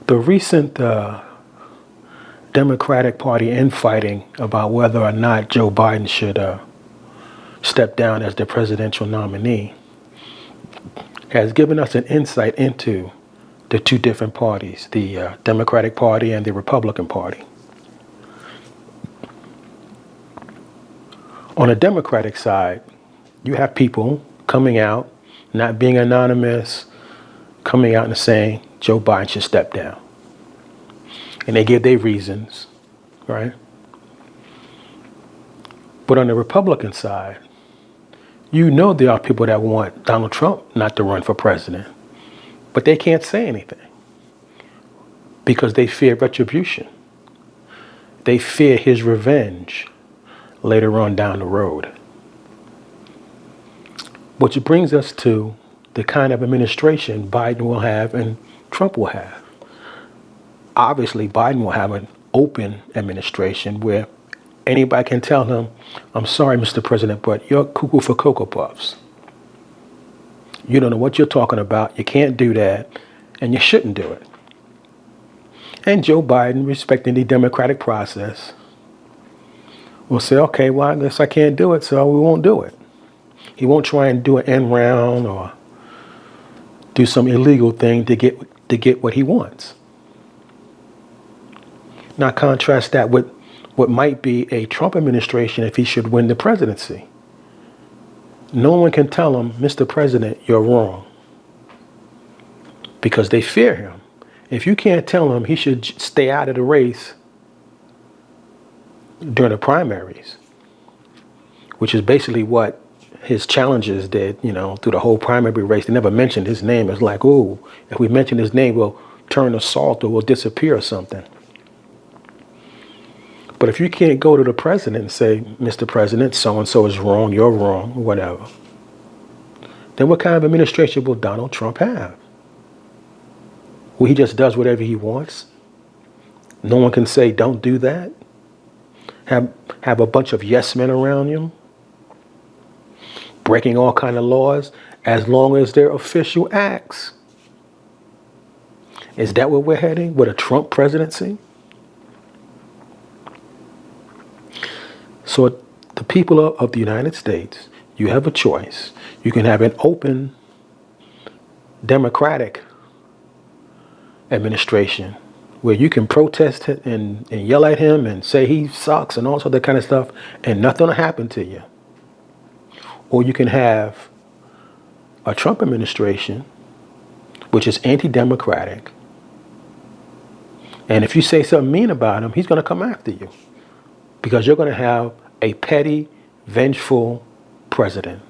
The recent Democratic Party infighting about whether or not Joe Biden should step down as the presidential nominee has given us an insight into the two different parties, the Democratic Party and the Republican Party. On the Democratic side, you have people coming out, not being anonymous, coming out and saying Joe Biden should step down. And they give their reasons, right? But on the Republican side, you know there are people that want Donald Trump not to run for president, but they can't say anything because they fear retribution. They fear his revenge later on down the road. Which brings us to the kind of administration Biden will have and Trump will have. Obviously, Biden will have an open administration where anybody can tell him, I'm sorry, Mr. President, but you're cuckoo for Cocoa Puffs. You don't know what you're talking about. You can't do that, and you shouldn't do it. And Joe Biden, respecting the democratic process, will say, okay, well, I guess I can't do it, so we won't do it. He won't try and do an end round or do some illegal thing to get what he wants. Now contrast that with what might be a Trump administration if he should win the presidency. No one can tell him, Mr. President, you're wrong, because they fear him. If you can't tell him he should stay out of the race during the primaries, which is basically what his challengers did, through the whole primary race. They never mentioned his name. It's like, oh, if we mention his name, we'll turn to salt or we'll disappear or something. But if you can't go to the president and say, Mr. President, so-and-so is wrong, you're wrong, whatever, then what kind of administration will Donald Trump have? Well, he just does whatever he wants. No one can say, don't do that. Have a bunch of yes men around him, breaking all kind of laws, as long as they're official acts. Is that where we're heading with a Trump presidency? So the people of the United States, you have a choice. You can have an open, democratic administration where you can protest it and yell at him and say he sucks and all sorts of that kind of stuff, and nothing will happen to you. Or you can have a Trump administration, which is anti-democratic. And if you say something mean about him, he's going to come after you, because you're going to have a petty, vengeful president.